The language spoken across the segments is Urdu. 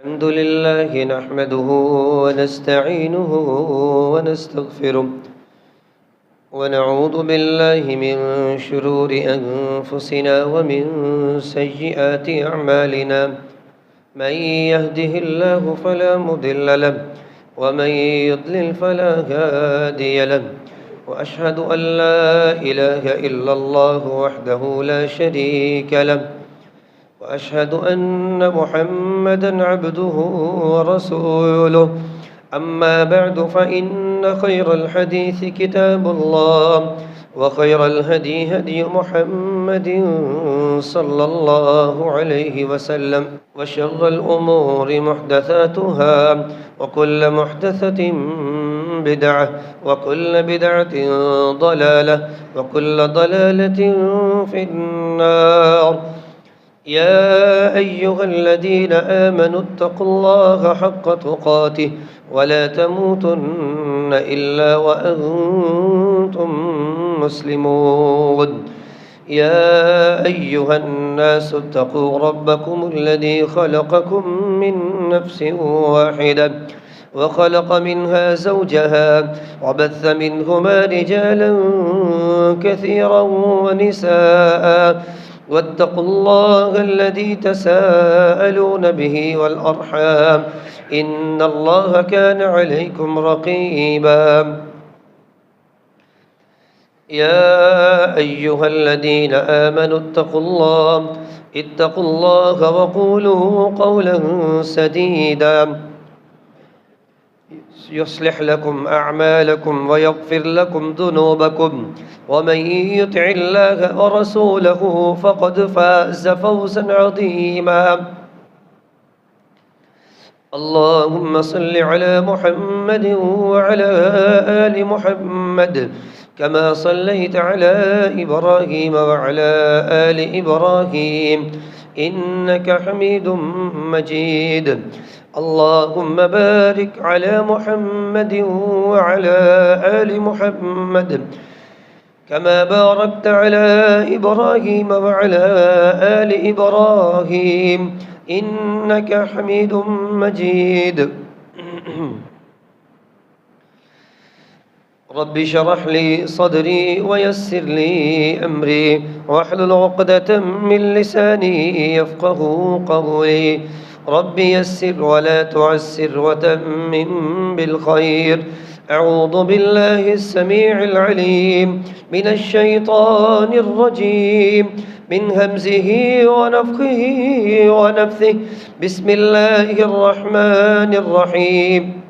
الحمد لله نحمده ونستعينه ونستغفره ونعوذ بالله من شرور أنفسنا ومن سيئات أعمالنا. من يهده الله فلا مضل له ومن يضلل فلا هادي له، وأشهد أن لا إله إلا الله وحده لا شريك له، وأشهد أن محمدًا عبده ورسوله. أما بعد، فإن خير الحديث كتاب الله، وخير الهدي هدي محمد صلى الله عليه وسلم، وشر الأمور محدثاتها، وكل محدثة بدعة، وكل بدعة ضلالة، وكل ضلالة في النار. يا أيها الذين آمنوا اتقوا الله حق تقاته ولا تموتن إلا وأنتم مسلمون. يا أيها الناس اتقوا ربكم الذي خلقكم من نفس واحدة، وخلق منها زوجها، وبث منهما رجالا كثيرا ونساء، واتقوا الله الذي تساءلون به والأرحام، إن الله كان عليكم رقيبا. يا أيها الذين آمنوا اتقوا الله وقولوا قولا سديدا يصلح لكم أعمالكم ويغفر لكم ذنوبكم، ومن يطع الله ورسوله فقد فاز فوزا عظيما. اللهم صل على محمد وعلى آل محمد كما صليت على إبراهيم وعلى آل إبراهيم إنك حميد مجيد. اللهم بارك على محمد وعلى آل محمد كما باركت على إبراهيم وعلى آل إبراهيم إنك حميد مجيد. رب اشرح لي صدري ويسر لي أمري واحلل عقدة من لساني يفقه قولي. رب يسر ولا تعسر وتمم بالخير. أعوذ بالله السميع العليم من الشيطان الرجيم، من همزه ونفخه ونفثه. بسم الله الرحمن الرحيم.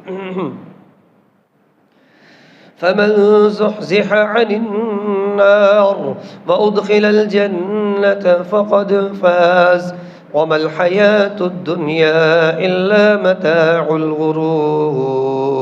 فمن زحزح عن النار وأدخل الجنة فقد فاز، وما الحياة الدنيا إلا متاع الغرور.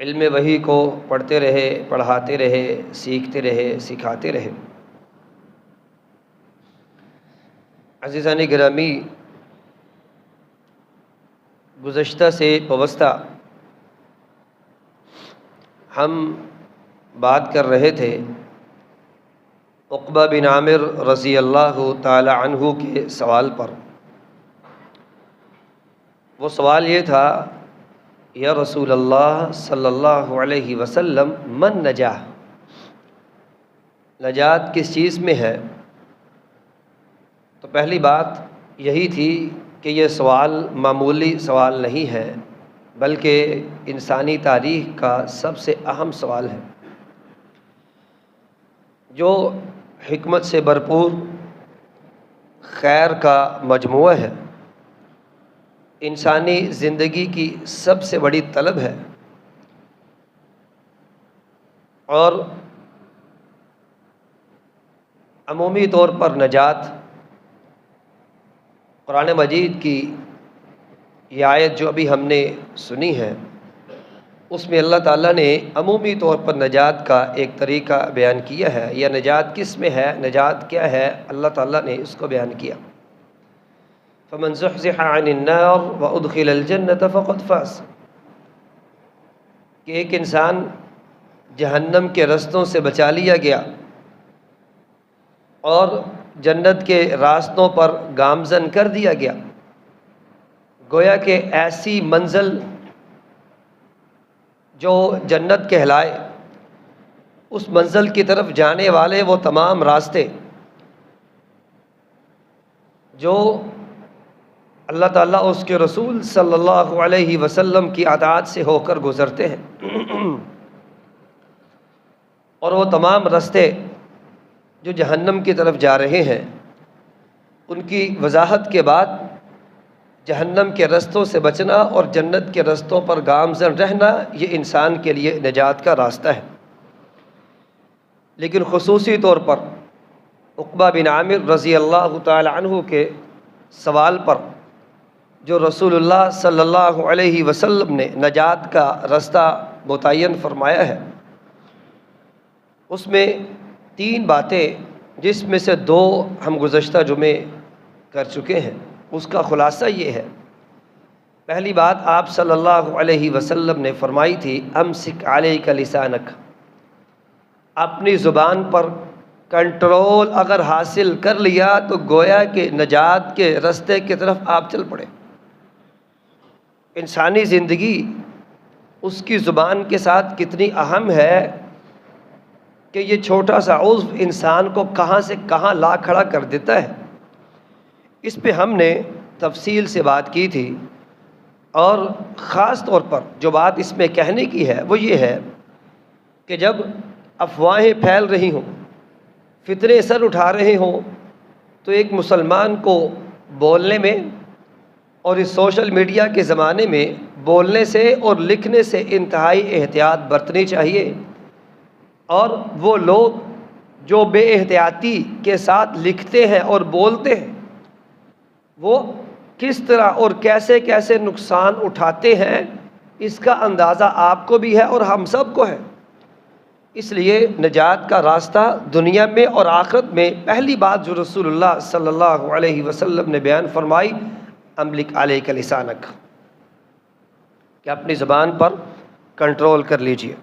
علم وحی کو پڑھتے رہے، پڑھاتے رہے، سیکھتے رہے، سکھاتے رہے۔ عزیزان گرامی، گزشتہ سے وابستہ ہم بات کر رہے تھے عقبہ بن عامر رضی اللہ تعالی عنہ کے سوال پر۔ وہ سوال یہ تھا، یا رسول اللہ صلی اللہ علیہ وسلم، من نجاح، نجات کس چیز میں ہے؟ تو پہلی بات یہی تھی کہ یہ سوال معمولی سوال نہیں ہے، بلکہ انسانی تاریخ کا سب سے اہم سوال ہے، جو حکمت سے بھرپور خیر کا مجموعہ ہے، انسانی زندگی کی سب سے بڑی طلب ہے، اور عمومی طور پر نجات قرآن مجید کی یہ آیت جو ابھی ہم نے سنی ہے، اس میں اللہ تعالیٰ نے عمومی طور پر نجات کا ایک طریقہ بیان کیا ہے۔ یا نجات کس میں ہے، نجات کیا ہے، اللہ تعالیٰ نے اس کو بیان کیا۔ فمن زحزح عن النار وادخل الجنة فقد فاز، کہ ایک انسان جہنم کے رستوں سے بچا لیا گیا اور جنت کے راستوں پر گامزن کر دیا گیا، گویا کہ ایسی منزل جو جنت کہلائے، اس منزل کی طرف جانے والے وہ تمام راستے جو اللہ تعالیٰ اس کے رسول صلی اللہ علیہ وسلم کی اطاعت سے ہو کر گزرتے ہیں، اور وہ تمام راستے جو جہنم کی طرف جا رہے ہیں، ان کی وضاحت کے بعد جہنم کے رستوں سے بچنا اور جنت کے رستوں پر گامزن رہنا، یہ انسان کے لیے نجات کا راستہ ہے۔ لیکن خصوصی طور پر عقبہ بن عامر رضی اللہ تعالی عنہ کے سوال پر جو رسول اللہ صلی اللہ علیہ وسلم نے نجات کا راستہ متعین فرمایا ہے، اس میں 3 باتیں، جس میں سے 2 ہم گزشتہ جمعے کر چکے ہیں، اس کا خلاصہ یہ ہے۔ پہلی بات آپ صلی اللہ علیہ وسلم نے فرمائی تھی، امسک علیک لسانک، اپنی زبان پر کنٹرول اگر حاصل کر لیا تو گویا کہ نجات کے راستے کی طرف آپ چل پڑے۔ انسانی زندگی اس کی زبان کے ساتھ کتنی اہم ہے کہ یہ چھوٹا سا عضو انسان کو کہاں سے کہاں لا کھڑا کر دیتا ہے۔ اس پہ ہم نے تفصیل سے بات کی تھی، اور خاص طور پر جو بات اس میں کہنے کی ہے وہ یہ ہے کہ جب افواہیں پھیل رہی ہوں، فتنے سر اٹھا رہے ہوں، تو ایک مسلمان کو بولنے میں، اور اس سوشل میڈیا کے زمانے میں بولنے سے اور لکھنے سے انتہائی احتیاط برتنی چاہیے۔ اور وہ لوگ جو بے احتیاطی کے ساتھ لکھتے ہیں اور بولتے ہیں، وہ کس طرح اور کیسے کیسے نقصان اٹھاتے ہیں، اس کا اندازہ آپ کو بھی ہے اور ہم سب کو ہے۔ اس لیے نجات کا راستہ دنیا میں اور آخرت میں پہلی بات جو رسول اللہ صلی اللہ علیہ وسلم نے بیان فرمائی، املک علیک لسانک، کہ اپنی زبان پر کنٹرول کر لیجئے،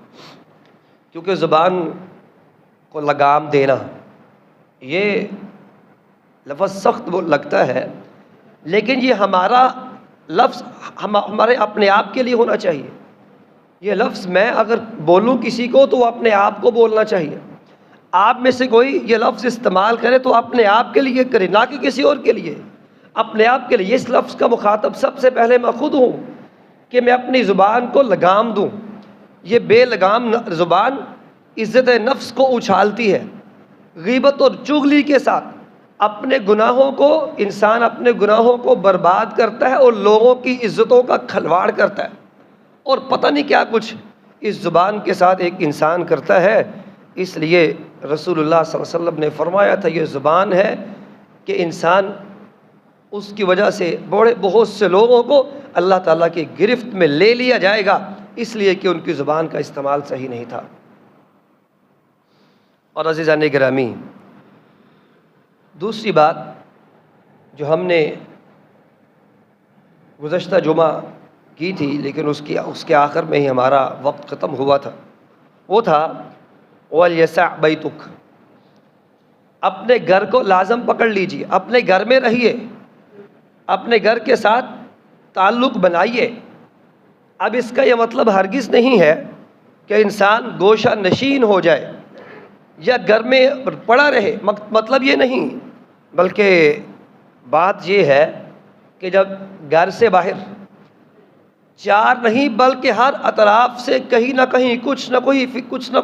کیونکہ زبان کو لگام دینا یہ لفظ سخت لگتا ہے، لیکن یہ ہمارا لفظ ہمارے اپنے آپ کے لیے ہونا چاہیے۔ یہ لفظ میں اگر بولوں کسی کو تو وہ اپنے آپ کو بولنا چاہیے۔ آپ میں سے کوئی یہ لفظ استعمال کرے تو اپنے آپ کے لیے کرے، نہ کہ کسی اور کے لیے، اپنے آپ کے لیے۔ اس لفظ کا مخاطب سب سے پہلے میں خود ہوں کہ میں اپنی زبان کو لگام دوں۔ یہ بے لگام زبان عزت نفس کو اچھالتی ہے، غیبت اور چغلی کے ساتھ اپنے گناہوں کو، انسان اپنے گناہوں کو برباد کرتا ہے اور لوگوں کی عزتوں کا کھلواڑ کرتا ہے، اور پتہ نہیں کیا کچھ اس زبان کے ساتھ ایک انسان کرتا ہے۔ اس لیے رسول اللہ صلی اللہ علیہ وسلم نے فرمایا تھا، یہ زبان ہے کہ انسان اس کی وجہ سے بہت سے لوگوں کو اللہ تعالیٰ کی گرفت میں لے لیا جائے گا، اس لیے کہ ان کی زبان کا استعمال صحیح نہیں تھا۔ اور عزیزان گرامی، دوسری بات جو ہم نے گزشتہ جمعہ کی تھی لیکن اس کے آخر میں ہی ہمارا وقت ختم ہوا تھا، وہ تھا وَلْيَسَعْ بَيْتُكَ، اپنے گھر کو لازم پکڑ لیجئے، اپنے گھر میں رہیے، اپنے گھر کے ساتھ تعلق بنائیے۔ اب اس کا یہ مطلب ہرگز نہیں ہے کہ انسان گوشہ نشین ہو جائے یا گھر میں پڑا رہے، مطلب یہ نہیں، بلکہ بات یہ ہے کہ جب گھر سے باہر چار نہیں بلکہ ہر اطراف سے کہیں نہ کہیں کچھ نہ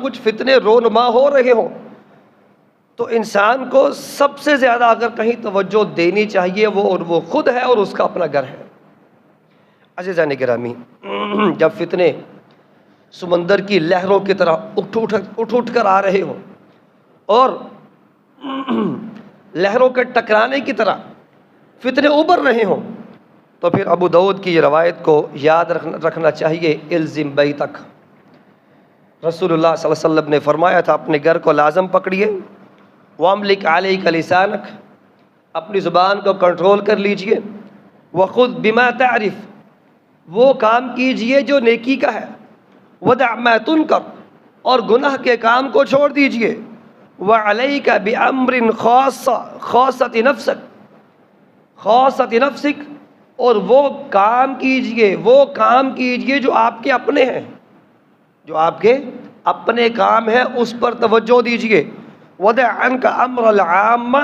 کچھ فتنے رونما ہو رہے ہوں تو انسان کو سب سے زیادہ اگر کہیں توجہ دینی چاہیے وہ خود ہے اور اس کا اپنا گھر ہے۔ عزیزان گرامی، جب فتنے سمندر کی لہروں کی طرح اٹھ کر آ رہے ہوں اور لہروں کے ٹکرانے کی طرح فتنے ابھر رہے ہوں تو پھر ابو داؤد کی یہ روایت کو یاد رکھنا چاہیے، الزم بیتک۔ رسول اللہ صلی اللہ علیہ وسلم نے فرمایا تھا اپنے گھر کو لازم پکڑیے، واملک علیک لسانک، اپنی زبان کو کنٹرول کر لیجئے، وخذ بما تعرف، وہ کام کیجئے جو نیکی کا ہے، ودع ما تنکر، اور گناہ کے کام کو چھوڑ دیجئے، وعلیک بامر خاصۃ نفسک، اور وہ کام کیجئے جو آپ کے اپنے ہیں، جو آپ کے اپنے کام ہیں اس پر توجہ دیجئے، ودع عنک امر العامہ،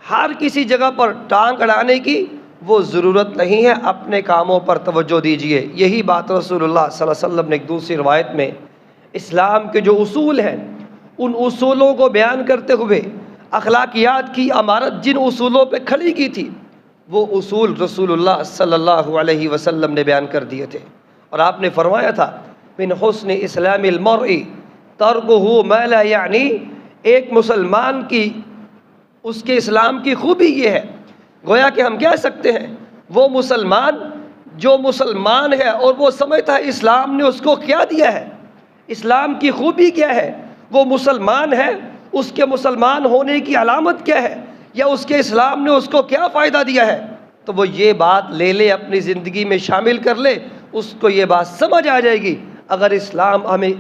ہر کسی جگہ پر ٹانگ اڑانے کی وہ ضرورت نہیں ہے، اپنے کاموں پر توجہ دیجئے۔ یہی بات رسول اللہ صلی اللہ علیہ وسلم نے ایک دوسری روایت میں اسلام کے جو اصول ہیں ان اصولوں کو بیان کرتے ہوئے اخلاقیات کی عمارت جن اصولوں پہ کھڑی کی تھی وہ اصول رسول اللہ صلی اللہ علیہ وسلم نے بیان کر دیے تھے، اور آپ نے فرمایا تھا من حسن اسلام المرء ترکہ ما لا یعنی، ایک مسلمان کی اس کے اسلام کی خوبی یہ ہے، گویا کہ ہم کہہ سکتے ہیں وہ مسلمان جو مسلمان ہے اور وہ سمجھتا ہے اسلام نے اس کو کیا دیا ہے، اسلام کی خوبی کیا ہے، وہ مسلمان ہے، اس کے مسلمان ہونے کی علامت کیا ہے، یا اس کے اسلام نے اس کو کیا فائدہ دیا ہے، تو وہ یہ بات لے لے اپنی زندگی میں شامل کر لے، اس کو یہ بات سمجھ آ جائے گی اگر اسلام ہمیں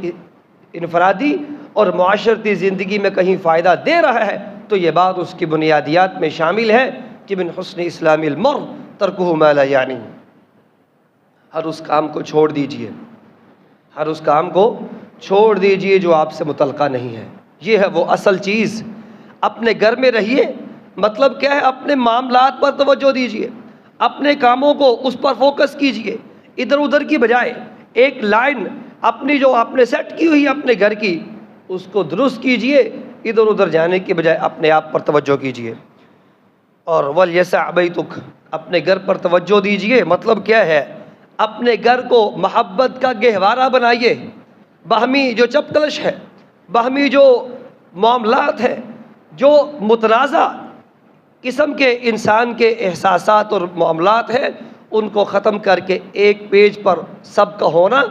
انفرادی اور معاشرتی زندگی میں کہیں فائدہ دے رہا ہے تو یہ بات اس کی بنیادیات میں شامل ہے کہ من حسن اسلام المرء ترکہ ما لا یعنی، ہر اس کام کو چھوڑ دیجئے، ہر اس کام کو چھوڑ دیجئے جو آپ سے متعلقہ نہیں ہے۔ یہ ہے وہ اصل چیز۔ اپنے گھر میں رہیے، مطلب کیا ہے، اپنے معاملات پر توجہ دیجئے، اپنے کاموں کو اس پر فوکس کیجئے، ادھر ادھر کی بجائے ایک لائن اپنی جو آپ نے سیٹ کی ہوئی اپنے گھر کی اس کو درست کیجئے، ادھر ادھر جانے کی بجائے اپنے آپ پر توجہ کیجئے۔ اور وَلْيَسَعْ بَيْتُكَ، اپنے گھر پر توجہ دیجئے، مطلب کیا ہے، اپنے گھر کو محبت کا گہوارہ بنائیے، باہمی جو چپکلش ہے، باہمی جو معاملات ہیں، جو متنازع قسم کے انسان کے احساسات اور معاملات ہیں ان کو ختم کر کے ایک پیج پر سب کا ہونا،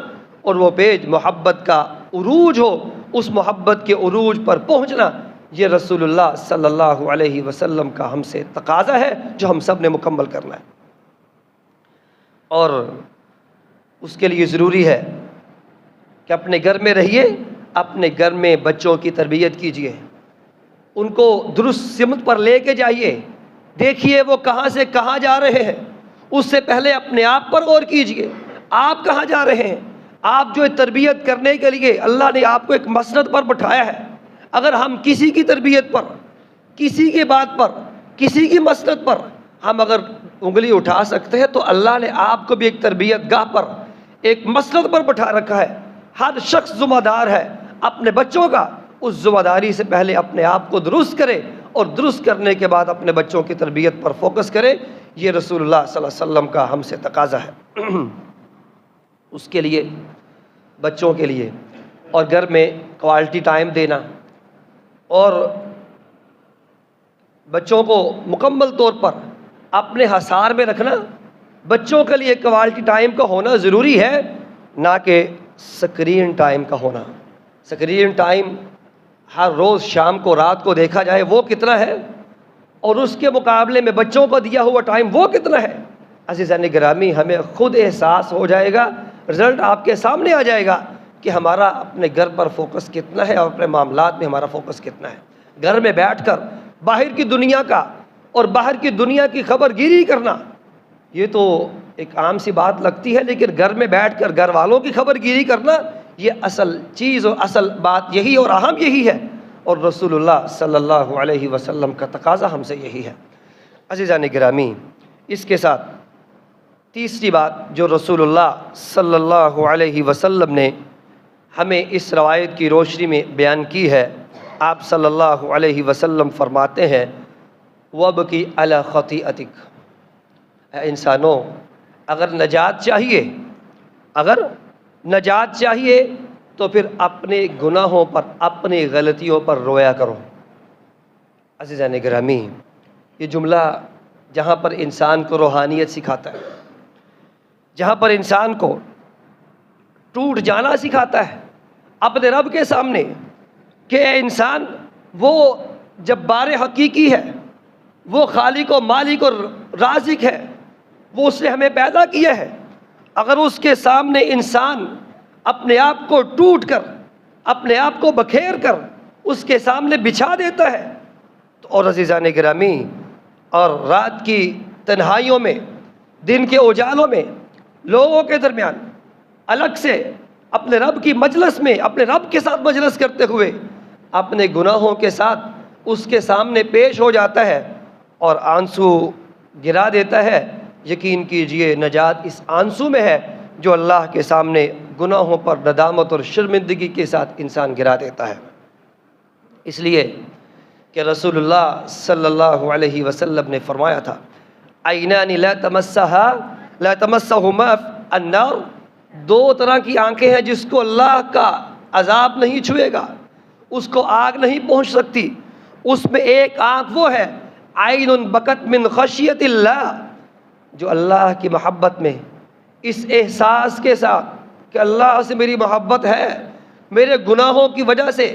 اور وہ پیج محبت کا عروج ہو، اس محبت کے عروج پر پہنچنا، یہ رسول اللہ صلی اللہ علیہ وسلم کا ہم سے تقاضا ہے جو ہم سب نے مکمل کرنا ہے۔ اور اس کے لیے ضروری ہے کہ اپنے گھر میں رہیے، اپنے گھر میں بچوں کی تربیت کیجیے، ان کو درست سمت پر لے کے جائیے، دیکھیے وہ کہاں سے کہاں جا رہے ہیں، اس سے پہلے اپنے آپ پر غور کیجیے، آپ کہاں جا رہے ہیں۔ آپ جو تربیت کرنے کے لیے اللہ نے آپ کو ایک مسند پر بٹھایا ہے، اگر ہم کسی کی تربیت پر، کسی کی بات پر، کسی کی مسند پر ہم اگر انگلی اٹھا سکتے ہیں تو اللہ نے آپ کو بھی ایک تربیت گاہ پر، ایک مسند پر بٹھا رکھا ہے۔ ہر شخص ذمہ دار ہے اپنے بچوں کا، اس ذمہ داری سے پہلے اپنے آپ کو درست کرے اور درست کرنے کے بعد اپنے بچوں کی تربیت پر فوکس کرے۔ یہ رسول اللہ صلی اللہ علیہ وسلم کا ہم سے تقاضا ہے۔ اس کے لیے، بچوں کے لیے اور گھر میں کوالٹی ٹائم دینا اور بچوں کو مکمل طور پر اپنے حصار میں رکھنا، بچوں کے لیے کوالٹی ٹائم کا ہونا ضروری ہے، نہ کہ سکرین ٹائم کا ہونا. سکرین ٹائم ہر روز شام کو رات کو دیکھا جائے وہ کتنا ہے، اور اس کے مقابلے میں بچوں کو دیا ہوا ٹائم وہ کتنا ہے. عزیزان گرامی، ہمیں خود احساس ہو جائے گا، رزلٹ آپ کے سامنے آ جائے گا کہ ہمارا اپنے گھر پر فوکس کتنا ہے اور اپنے معاملات میں ہمارا فوکس کتنا ہے. گھر میں بیٹھ کر باہر کی دنیا کا اور باہر کی دنیا کی خبر گیری کرنا، یہ تو ایک عام سی بات لگتی ہے، لیکن گھر میں بیٹھ کر گھر والوں کی خبر گیری کرنا، یہ اصل چیز اور اصل بات یہی اور اہم یہی ہے، اور رسول اللہ صلی اللہ علیہ وسلم کا تقاضا ہم سے یہی ہے. عزیزان گرامی، اس کے ساتھ تیسری بات جو رسول اللہ صلی اللہ علیہ وسلم نے ہمیں اس روایت کی روشنی میں بیان کی ہے، آپ صلی اللہ علیہ وسلم فرماتے ہیں وَابْكِ عَلَى خَطِيئَتِكَ. اے انسانوں، اگر نجات چاہیے تو پھر اپنے گناہوں پر، اپنی غلطیوں پر رویا کرو. عزیزان گرامی، یہ جملہ جہاں پر انسان کو روحانیت سکھاتا ہے، جہاں پر انسان کو ٹوٹ جانا سکھاتا ہے اپنے رب کے سامنے، کہ اے انسان، وہ جبار حقیقی ہے، وہ خالق و مالک اور رازق ہے، وہ اس نے ہمیں پیدا کیا ہے. اگر اس کے سامنے انسان اپنے آپ کو ٹوٹ کر، اپنے آپ کو بکھیر کر اس کے سامنے بچھا دیتا ہے تو، اور عزیزان گرامی، اور رات کی تنہائیوں میں، دن کے اجالوں میں لوگوں کے درمیان الگ سے اپنے رب کی مجلس میں، اپنے رب کے ساتھ مجلس کرتے ہوئے اپنے گناہوں کے ساتھ اس کے سامنے پیش ہو جاتا ہے اور آنسو گرا دیتا ہے، یقین کیجئے نجات اس آنسو میں ہے جو اللہ کے سامنے گناہوں پر ندامت اور شرمندگی کے ساتھ انسان گرا دیتا ہے. اس لیے کہ رسول اللہ صلی اللہ علیہ وسلم نے فرمایا تھا عینان لا تمسہما النار. دو طرح کی آنکھیں ہیں جس کو اللہ کا عذاب نہیں چھوئے گا، اس کو آگ نہیں پہنچ سکتی. اس میں ایک آنکھ وہ ہے عین بکت من خشیت اللہ، جو اللہ کی محبت میں، اس احساس کے ساتھ کہ اللہ سے میری محبت ہے، میرے گناہوں کی وجہ سے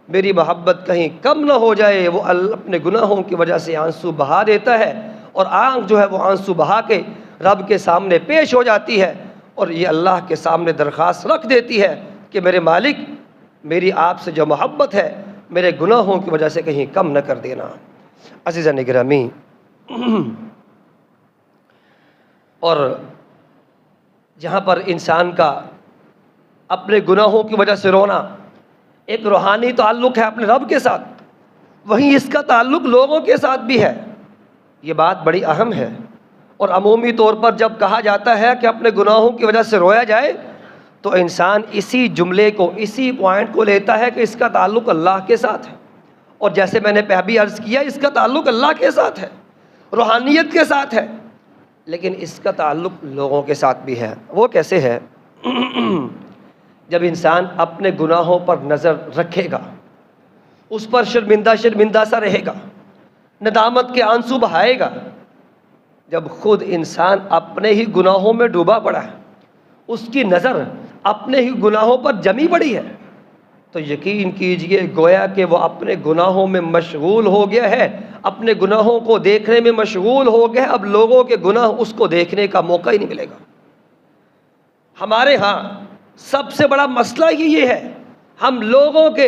میری محبت کہیں کم نہ ہو جائے، وہ اپنے گناہوں کی وجہ سے آنسو بہا دیتا ہے، اور آنکھ جو ہے وہ آنسو بہا کے رب کے سامنے پیش ہو جاتی ہے، اور یہ اللہ کے سامنے درخواست رکھ دیتی ہے کہ میرے مالک، میری آپ سے جو محبت ہے میرے گناہوں کی وجہ سے کہیں کم نہ کر دینا. عزیزان گرامی، اور جہاں پر انسان کا اپنے گناہوں کی وجہ سے رونا ایک روحانی تعلق ہے اپنے رب کے ساتھ، وہیں اس کا تعلق لوگوں کے ساتھ بھی ہے. یہ بات بڑی اہم ہے، اور عمومی طور پر جب کہا جاتا ہے کہ اپنے گناہوں کی وجہ سے رویا جائے تو انسان اسی جملے کو، اسی پوائنٹ کو لیتا ہے کہ اس کا تعلق اللہ کے ساتھ ہے. اور جیسے میں نے بھی عرض کیا، اس کا تعلق اللہ کے ساتھ ہے، روحانیت کے ساتھ ہے، لیکن اس کا تعلق لوگوں کے ساتھ بھی ہے. وہ کیسے ہے؟ جب انسان اپنے گناہوں پر نظر رکھے گا، اس پر شرمندہ سا رہے گا، ندامت کے آنسو بہائے گا. جب خود انسان اپنے ہی گناہوں میں ڈوبا پڑا ہے، اس کی نظر اپنے ہی گناہوں پر جمی پڑی ہے، تو یقین کیجئے گویا کہ وہ اپنے گناہوں میں مشغول ہو گیا ہے، اپنے گناہوں کو دیکھنے میں مشغول ہو گیا ہے. اب لوگوں کے گناہ اس کو دیکھنے کا موقع ہی نہیں ملے گا. ہمارے ہاں سب سے بڑا مسئلہ ہی یہ ہے، ہم لوگوں کے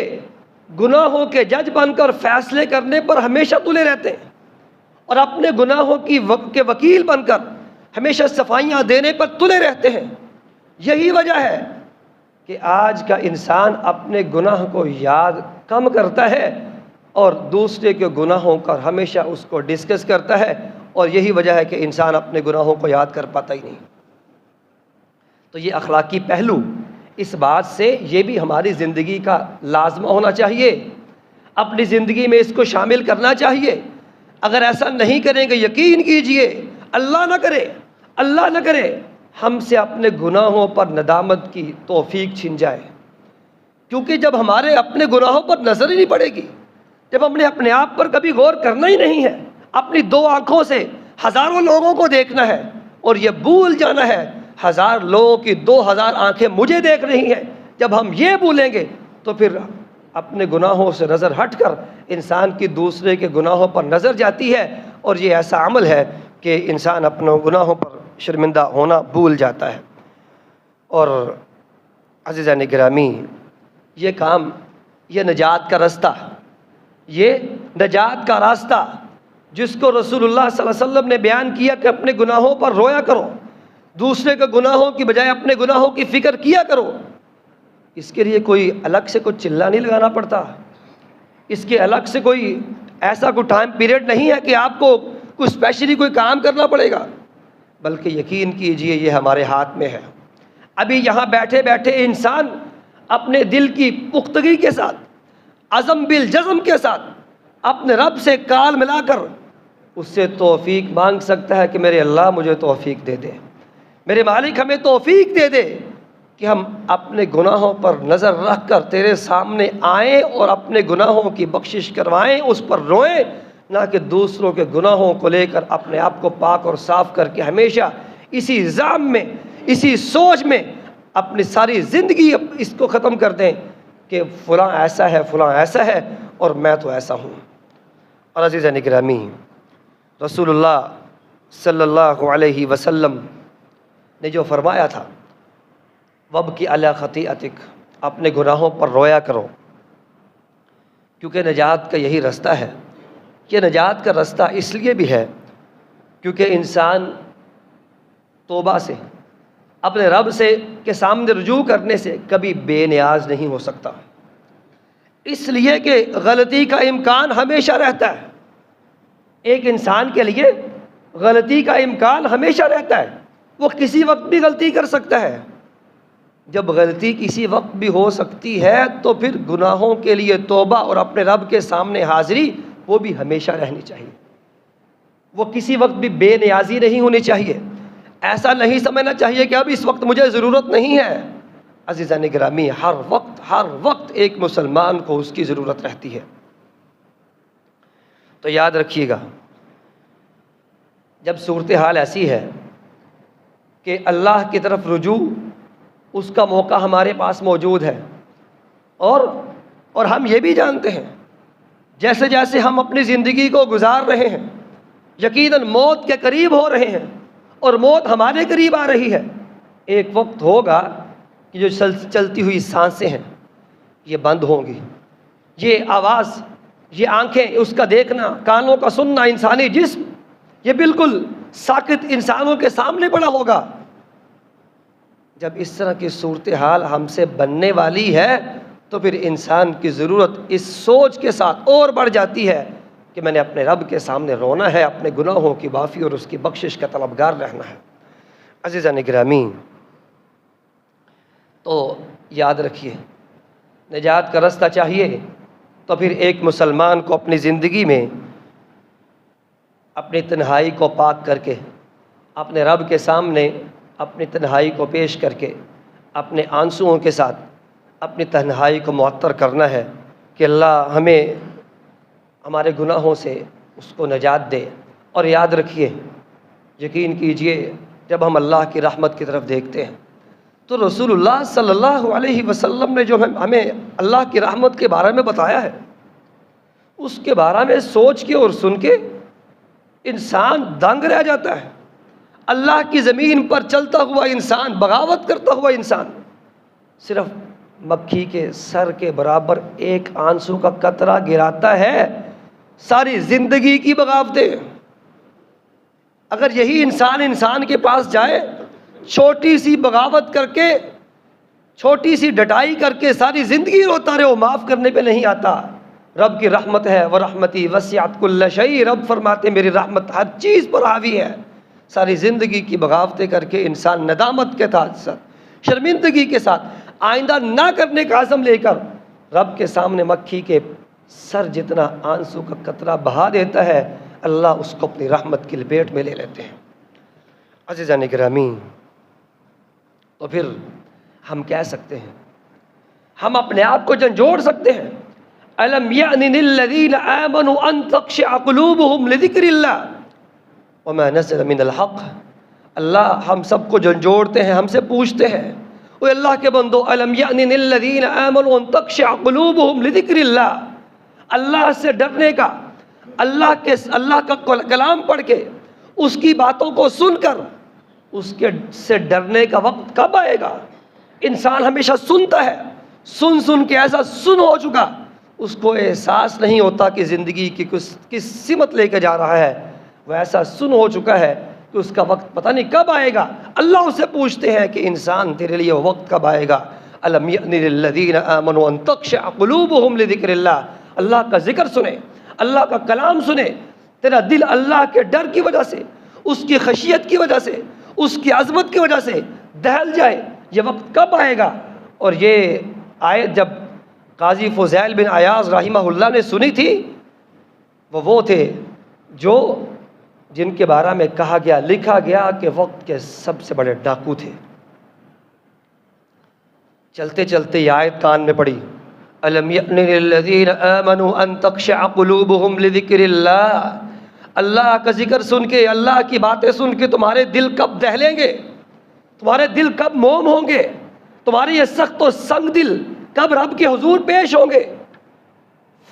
گناہوں کے جج بن کر فیصلے کرنے پر ہمیشہ تلے رہتے ہیں، اور اپنے گناہوں کے وکیل بن کر ہمیشہ صفائیاں دینے پر تلے رہتے ہیں. یہی وجہ ہے کہ آج کا انسان اپنے گناہ کو یاد کم کرتا ہے اور دوسرے کے گناہوں کا ہمیشہ اس کو ڈسکس کرتا ہے، اور یہی وجہ ہے کہ انسان اپنے گناہوں کو یاد کر پاتا ہی نہیں. تو یہ اخلاقی پہلو، اس بات سے یہ بھی ہماری زندگی کا لازمہ ہونا چاہیے، اپنی زندگی میں اس کو شامل کرنا چاہیے. اگر ایسا نہیں کریں گے، یقین کیجئے اللہ نہ کرے ہم سے اپنے گناہوں پر ندامت کی توفیق چھن جائے. کیونکہ جب ہمارے اپنے گناہوں پر نظر ہی نہیں پڑے گی، جب ہم نے اپنے آپ پر کبھی غور کرنا ہی نہیں ہے، اپنی دو آنکھوں سے ہزاروں لوگوں کو دیکھنا ہے اور یہ بھول جانا ہے 1000 لوگوں کی 2000 آنکھیں مجھے دیکھ رہی ہیں، جب ہم یہ بھولیں گے تو پھر اپنے گناہوں سے نظر ہٹ کر انسان کی دوسرے کے گناہوں پر نظر جاتی ہے، اور یہ ایسا عمل ہے کہ انسان اپنے گناہوں پر شرمندہ ہونا بھول جاتا ہے۔ اور عزیزان گرامی، یہ کام، یہ نجات کا راستہ، یہ نجات کا راستہ جس کو رسول اللہ صلی اللہ علیہ وسلم نے بیان کیا کہ اپنے گناہوں پر رویا کرو، دوسرے کے گناہوں کی بجائے اپنے گناہوں کی فکر کیا کرو، اس کے لیے کوئی الگ سے کوئی چلہ نہیں لگانا پڑتا، اس کے الگ سے کوئی ایسا کوئی ٹائم پیریڈ نہیں ہے کہ آپ کو کوئی اسپیشلی کوئی کام کرنا پڑے گا، بلکہ یقین کیجئے یہ ہمارے ہاتھ میں ہے۔ ابھی یہاں بیٹھے بیٹھے انسان اپنے دل کی پختگی کے ساتھ، عزم بالجزم کے ساتھ اپنے رب سے کال ملا کر اس سے توفیق مانگ سکتا ہے کہ میرے اللہ مجھے توفیق دے دے، میرے مالک ہمیں توفیق دے دے کہ ہم اپنے گناہوں پر نظر رکھ کر تیرے سامنے آئیں اور اپنے گناہوں کی بخشش کروائیں، اس پر روئیں، نہ کہ دوسروں کے گناہوں کو لے کر اپنے آپ کو پاک اور صاف کر کے ہمیشہ اسی زام میں، اسی سوچ میں اپنی ساری زندگی اس کو ختم کر دیں کہ فلاں ایسا ہے، فلاں ایسا ہے اور میں تو ایسا ہوں۔ اور عزیزان گرامی، رسول اللہ صلی اللہ علیہ وسلم نے جو فرمایا تھا، وَابْكِ عَلَىٰ خَطِيئَتِكَ، اپنے گناہوں پر رویا کرو، کیونکہ نجات کا یہی راستہ ہے۔ یہ نجات کا راستہ اس لیے بھی ہے کیونکہ انسان توبہ سے، اپنے رب سے کے سامنے رجوع کرنے سے کبھی بے نیاز نہیں ہو سکتا، اس لیے کہ غلطی کا امکان ہمیشہ رہتا ہے۔ ایک انسان کے لیے غلطی کا امکان ہمیشہ رہتا ہے، وہ کسی وقت بھی غلطی کر سکتا ہے۔ جب غلطی کسی وقت بھی ہو سکتی ہے تو پھر گناہوں کے لیے توبہ اور اپنے رب کے سامنے حاضری وہ بھی ہمیشہ رہنی چاہیے، وہ کسی وقت بھی بے نیازی نہیں ہونی چاہیے۔ ایسا نہیں سمجھنا چاہیے کہ اب اس وقت مجھے ضرورت نہیں ہے۔ عزیزان گرامی، ہر وقت ایک مسلمان کو اس کی ضرورت رہتی ہے۔ تو یاد رکھیے گا، جب صورتحال ایسی ہے کہ اللہ کی طرف رجوع، اس کا موقع ہمارے پاس موجود ہے، اور ہم یہ بھی جانتے ہیں جیسے جیسے ہم اپنی زندگی کو گزار رہے ہیں یقیناً موت کے قریب ہو رہے ہیں اور موت ہمارے قریب آ رہی ہے۔ ایک وقت ہوگا کہ جو چلتی ہوئی سانسیں ہیں یہ بند ہوں گی، یہ آواز، یہ آنکھیں، اس کا دیکھنا، کانوں کا سننا، انسانی جسم یہ بالکل ساکت انسانوں کے سامنے پڑا ہوگا۔ جب اس طرح کی صورتحال ہم سے بننے والی ہے تو پھر انسان کی ضرورت اس سوچ کے ساتھ اور بڑھ جاتی ہے کہ میں نے اپنے رب کے سامنے رونا ہے، اپنے گناہوں کی معافی اور اس کی بخشش کا طلبگار رہنا ہے۔ عزیزان گرامی، تو یاد رکھیے، نجات کا راستہ چاہیے تو پھر ایک مسلمان کو اپنی زندگی میں اپنی تنہائی کو پاک کر کے، اپنے رب کے سامنے اپنی تنہائی کو پیش کر کے، اپنے آنسوؤں کے ساتھ اپنی تنہائی کو معطر کرنا ہے کہ اللہ ہمیں ہمارے گناہوں سے اس کو نجات دے۔ اور یاد رکھیے، یقین کیجئے، جب ہم اللہ کی رحمت کی طرف دیکھتے ہیں تو رسول اللہ صلی اللہ علیہ وسلم نے جو ہمیں اللہ کی رحمت کے بارے میں بتایا ہے، اس کے بارے میں سوچ کے اور سن کے انسان دنگ رہ جاتا ہے۔ اللہ کی زمین پر چلتا ہوا انسان، بغاوت کرتا ہوا انسان، صرف مکھی کے سر کے برابر ایک آنسو کا قطرہ گراتا ہے، ساری زندگی کی بغاوتیں۔ اگر یہی انسان کے پاس جائے، چھوٹی سی بغاوت کر کے، چھوٹی سی ڈٹائی کر کے ساری زندگی روتا رہے، وہ معاف کرنے پہ نہیں آتا۔ رب کی رحمت ہے، وَرَحْمَتِي وَسِعَتْ كُلَّ شَيْءٍ، رب فرماتے میری رحمت ہر چیز پر حاوی ہے۔ ساری زندگی کی بغاوتیں کر کے انسان ندامت کے ساتھ، شرمندگی کے ساتھ، آئندہ نہ کرنے کا عزم لے کر رب کے سامنے مکھی کے سر جتنا آنسو کا قطرہ بہا دیتا ہے، اللہ اس کو اپنی رحمت کی لپیٹ میں لے لیتے ہیں۔ عزیزان گرامی، تو پھر ہم کہہ سکتے ہیں، ہم اپنے آپ کو جھنجھوڑ سکتے ہیں، أَلَمْ يَعْنِ لِلَّذِينَ آمَنُوا أَن تَخْشَعَ قُلُوبُهُمْ لِذِكْرِ اللَّهِ وَمَا نَزَلَ مِنَ الْحَقِّ اللہ ہم سب کو جھنجھوڑتے ہیں، ہم سے پوچھتے ہیں، وہ اللہ کے بندو الم یأن للذین آمنوا ان تخشع قلوبہم لذکر اللہ، اللہ سے ڈرنے کا، اللہ کا کلام پڑھ کے، اس کی باتوں کو سن کر اس کے سے ڈرنے کا وقت کب آئے گا؟ انسان ہمیشہ سنتا ہے، سن کے ایسا سن ہو چکا، اس کو احساس نہیں ہوتا کہ زندگی کی کس سمت لے کے جا رہا ہے، وہ ایسا سن ہو چکا ہے کہ اس کا وقت پتہ نہیں کب آئے گا۔ اللہ اسے پوچھتے ہیں کہ انسان تیرے لیے وقت کب آئے گا؟ الم یأن للذین آمنوا ان تخشع قلوبہم لذکر اللہ، اللہ کا ذکر سنے، اللہ کا کلام سنے، تیرا دل اللہ کے ڈر کی وجہ سے، اس کی خشیت کی وجہ سے، اس کی عظمت کی وجہ سے دہل جائے، یہ وقت کب آئے گا؟ اور یہ آیت جب قاضی فضیل بن عیاض رحمہ اللہ نے سنی تھی، وہ تھے جن کے بارے میں کہا گیا، لکھا گیا کہ وقت کے سب سے بڑے ڈاکو تھے۔ چلتے چلتے یہ آیت کان میں پڑی، الم یأن للذین آمنوا ان تخشع قلوبہم لذکر اللہ، اللہ کا ذکر سن کے، اللہ کی باتیں سن کے تمہارے دل کب دہلیں گے، تمہارے دل کب موم ہوں گے، تمہارے یہ سخت و سنگ دل کب رب کے حضور پیش ہوں گے؟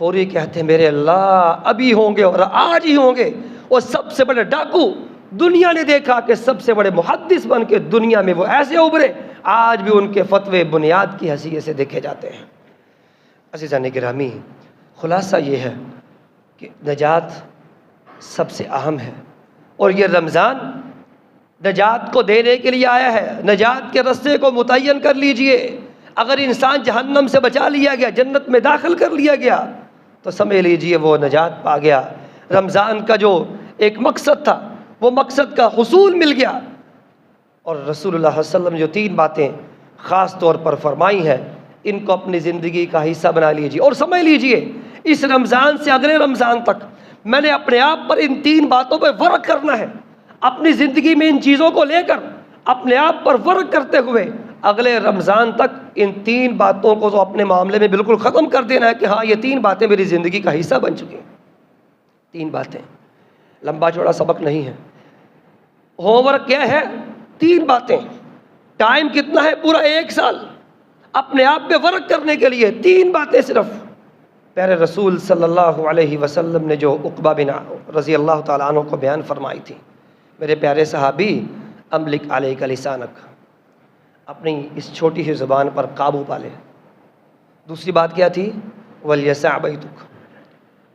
فوری کہتے ہیں میرے اللہ ابھی ہوں گے اور آج ہی ہوں گے۔ وہ سب سے بڑے ڈاکو دنیا نے دیکھا کہ سب سے بڑے محدث بن کے دنیا میں وہ ایسے ابھرے، آج بھی ان کے فتوے بنیاد کی حیثیت سے دیکھے جاتے ہیں۔ عزیزان گرامی، خلاصہ یہ ہے کہ نجات سب سے اہم ہے، اور یہ رمضان نجات کو دینے کے لیے آیا ہے۔ نجات کے راستے کو متعین کر لیجئے۔ اگر انسان جہنم سے بچا لیا گیا، جنت میں داخل کر لیا گیا، تو سمجھ لیجئے وہ نجات پا گیا۔ رمضان کا جو ایک مقصد تھا، وہ مقصد کا حصول مل گیا۔ اور رسول اللہ صلی اللہ علیہ وسلم جو 3 باتیں خاص طور پر فرمائی ہیں، ان کو اپنی زندگی کا حصہ بنا لیجئے، اور سمجھ لیجئے اس رمضان سے اگلے رمضان تک میں نے اپنے آپ پر ان 3 باتوں پہ ورک کرنا ہے۔ اپنی زندگی میں ان چیزوں کو لے کر اپنے آپ پر ورک کرتے ہوئے اگلے رمضان تک ان 3 باتوں کو تو اپنے معاملے میں بالکل ختم کر دینا ہے کہ ہاں یہ 3 باتیں میری زندگی کا حصہ بن چکی ہیں۔ 3 باتیں، لمبا چوڑا سبق نہیں ہے، ہوم ورک کیا ہے؟ 3 باتیں۔ ٹائم کتنا ہے؟ پورا 1 سال اپنے آپ پہ ورک کرنے کے لیے 3 باتیں صرف۔ پیارے رسول صلی اللہ علیہ وسلم نے جو عقبہ بن رضی اللہ تعالیٰ عنہ کو بیان فرمائی تھی، میرے پیارے صحابی، املک علیک لسانک، اپنی اس چھوٹی سی زبان پر قابو پالے۔ دوسری بات کیا تھی؟ ولیسع بیتک،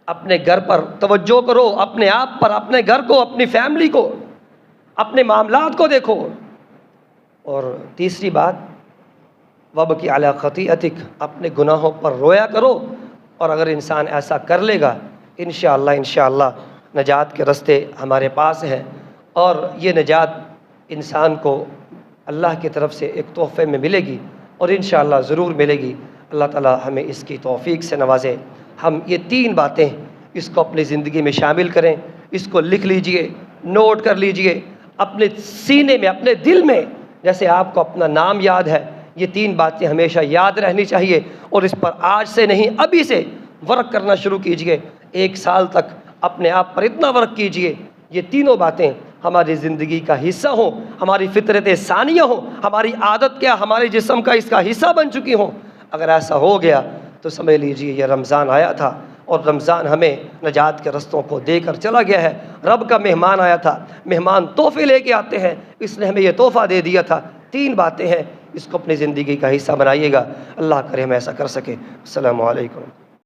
اپنے گھر پر توجہ کرو، اپنے آپ پر، اپنے گھر کو، اپنی فیملی کو، اپنے معاملات کو دیکھو۔ اور تیسری بات، وابکی علی خطیئتک، اپنے گناہوں پر رویا کرو۔ اور اگر انسان ایسا کر لے گا، انشاءاللہ نجات کے راستے ہمارے پاس ہیں، اور یہ نجات انسان کو اللہ کی طرف سے ایک تحفے میں ملے گی، اور انشاءاللہ ضرور ملے گی۔ اللہ تعالی ہمیں اس کی توفیق سے نوازے۔ ہم یہ 3 باتیں اس کو اپنی زندگی میں شامل کریں، اس کو لکھ لیجئے، نوٹ کر لیجئے اپنے سینے میں، اپنے دل میں، جیسے آپ کو اپنا نام یاد ہے۔ یہ 3 باتیں ہمیشہ یاد رہنی چاہیے، اور اس پر آج سے نہیں ابھی سے ورک کرنا شروع کیجئے۔ 1 سال تک اپنے آپ پر اتنا ورک کیجئے، یہ تینوں باتیں ہماری زندگی کا حصہ ہوں، ہماری فطرت ثانیہ ہوں، ہماری عادت کیا، ہمارے جسم کا اس کا حصہ بن چکی ہوں۔ اگر ایسا ہو گیا تو سمجھ لیجئے یہ رمضان آیا تھا، اور رمضان ہمیں نجات کے رستوں کو دے کر چلا گیا ہے۔ رب کا مہمان آیا تھا، مہمان تحفے لے کے آتے ہیں، اس نے ہمیں یہ تحفہ دے دیا تھا۔ 3 باتیں ہیں، اس کو اپنی زندگی کا حصہ بنائیے گا۔ اللہ کرے ہم ایسا کر سکے۔ السلام علیکم۔